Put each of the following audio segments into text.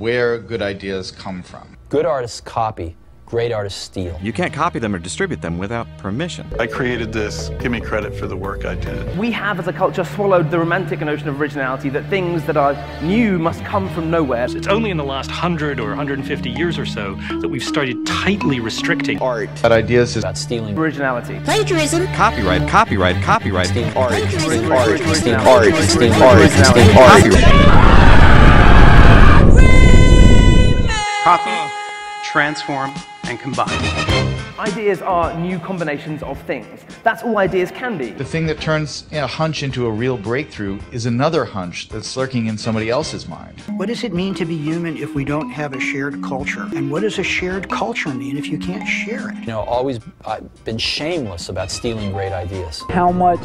where good ideas come from. Good artists copy, great artists steal. You can't copy them or distribute them without permission. I created this. Give me credit for the work I did. We have, as a culture, swallowed the romantic notion of originality, that things that are new must come from nowhere. It's only in the last 100 or 150 years or so that we've started tightly restricting Art. That ideas is About stealing. Originality. Plagiarism. Copyright, copyright, copyright. Stealing. Art. Copy, transform, and combine. Ideas are new combinations of things. That's all ideas can be. the thing that turns a hunch into a real breakthrough is another hunch that's lurking in somebody else's mind. What does it mean to be human if we don't have a shared culture? And what does a shared culture mean if you can't share it? You know, always been shameless about stealing great ideas. How much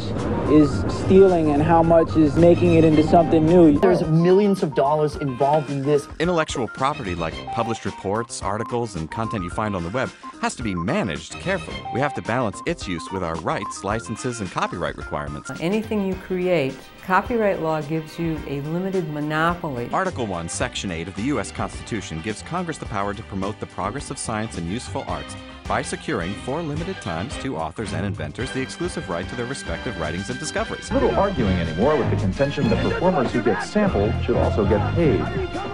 is stealing and how much is making it into something new? There's millions of dollars involved in this. Intellectual property like published reports, articles, and content you find on the web has to be managed carefully. We have to balance its use with our rights, licenses, and copyright requirements. Anything you create, copyright law gives you a limited monopoly. Article 1, Section 8 of the U.S. Constitution gives Congress the power to promote the progress of science and useful arts by securing, for limited times, to authors and inventors the exclusive right to their respective writings and discoveries. Little arguing anymore with the contention that performers who get sampled should also get paid.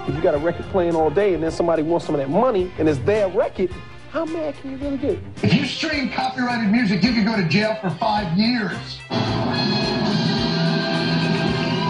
If you got a record playing all day and then somebody wants some of that money and it's their record, how mad can you really get? If you stream copyrighted music, you could go to jail for 5 years.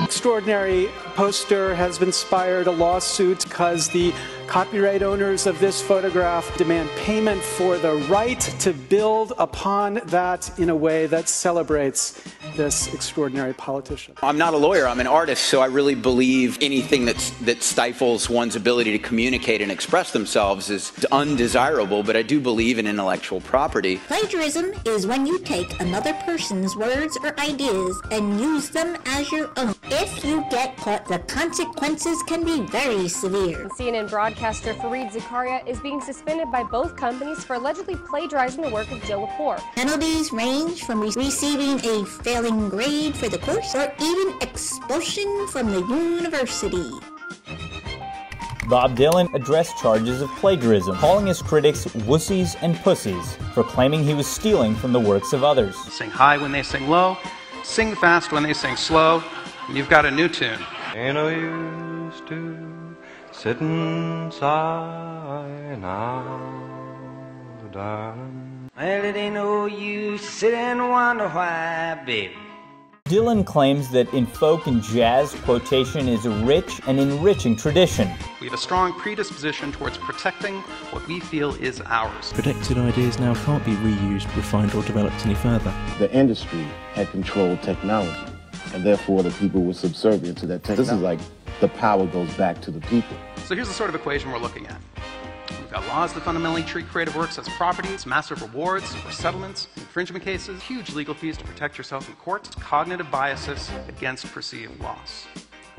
Extraordinary poster has inspired a lawsuit because the copyright owners of this photograph demand payment for the right to build upon that in a way that celebrates this extraordinary politician. I'm not a lawyer, I'm an artist, so I really believe anything that stifles one's ability to communicate and express themselves is undesirable, but I do believe in intellectual property. Plagiarism is when you take another person's words or ideas and use them as your own. If you get caught, the consequences can be very severe. CNN broadcaster Fareed Zakaria is being suspended by both companies for allegedly plagiarizing the work of Joe Lepore. Penalties range from receiving a failing grade for the course or even expulsion from the university. Bob Dylan addressed charges of plagiarism, calling his critics wussies and pussies for claiming he was stealing from the works of others. Sing high when they sing low, sing fast when they sing slow, and you've got a new tune. Ain't no use to sit and sigh now, darling. Well, it ain't no use sit and wonder why, baby. Dylan claims that in folk and jazz, quotation is a rich and enriching tradition. We have a strong predisposition towards protecting what we feel is ours. Protected ideas now can't be reused, refined, or developed any further. The industry had controlled technology, and therefore the people were subservient to that technology. This is like the power goes back to the people. So here's the sort of equation we're looking at. We've got laws that fundamentally treat creative works as properties, massive rewards for settlements, infringement cases, huge legal fees to protect yourself in court, cognitive biases against perceived loss.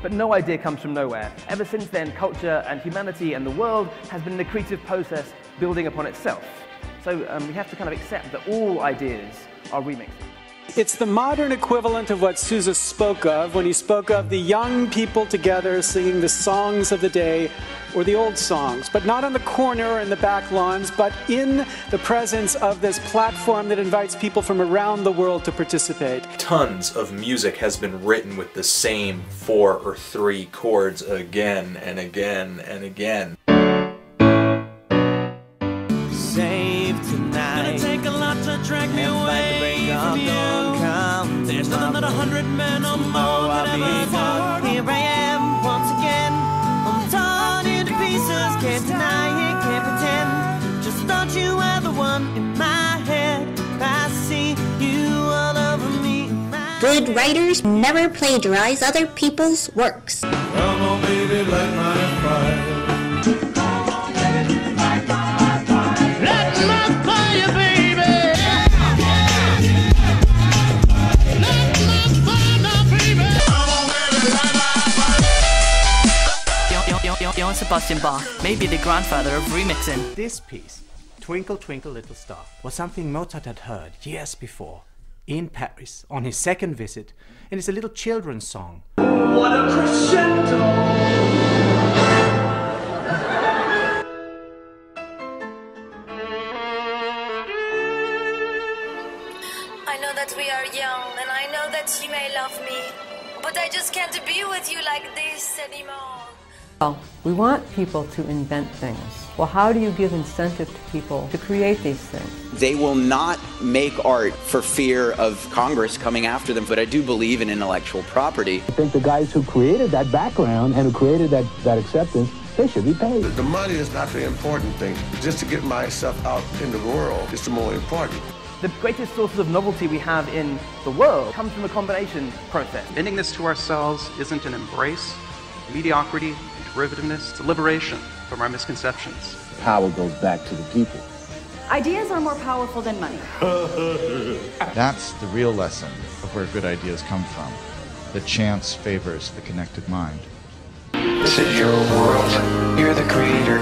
But no idea comes from nowhere. Ever since then, culture and humanity and the world has been an accretive process building upon itself. So we have to kind of accept that all ideas are remixed. It's the modern equivalent of what Sousa spoke of when he spoke of the young people together singing the songs of the day or the old songs, but not on the corner or in the back lawns, but in the presence of this platform that invites people from around the world to participate. Tons of music has been written with the same 4 or 3 chords again and again and again. Save tonight. Gonna take a lot to drag me away from you. There's nothing that 100 men or more could ever afford. Here I am once again. I'm torn into pieces. Can't deny it, can't pretend. Just thought you were the one in my head. I see you all over me. Good writers never plagiarize other people's works. Come on, baby, light my fire. Johann Sebastian Bach may be the grandfather of remixing. This piece, Twinkle Twinkle Little Star, was something Mozart had heard years before in Paris on his second visit, and it's a little children's song. What a crescendo! are young, and I know that you may love me, but I just can't be with you like this anymore. Well, we want people to invent things. Well, how do you give incentive to people to create these things? They will not make art for fear of Congress coming after them, but I do believe in intellectual property. I think the guys who created that background and who created that acceptance, they should be paid. The money is not the important thing. Just to get myself out in the world is the more important. The greatest sources of novelty we have in the world comes from a combination process. Bending this to ourselves isn't an embrace, mediocrity, derivativeness, it's a liberation from our misconceptions. Power goes back to the people. Ideas are more powerful than money. That's the real lesson of where good ideas come from. That chance favors the connected mind. This is your world. You're the creator.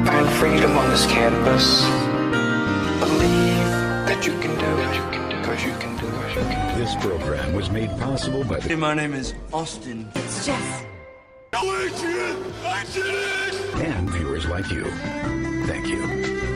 Find freedom on this campus. Believe that you can do it, because you can do it. This program was made possible by the... My name is Austin. It's Jeff. And viewers like you. Thank you.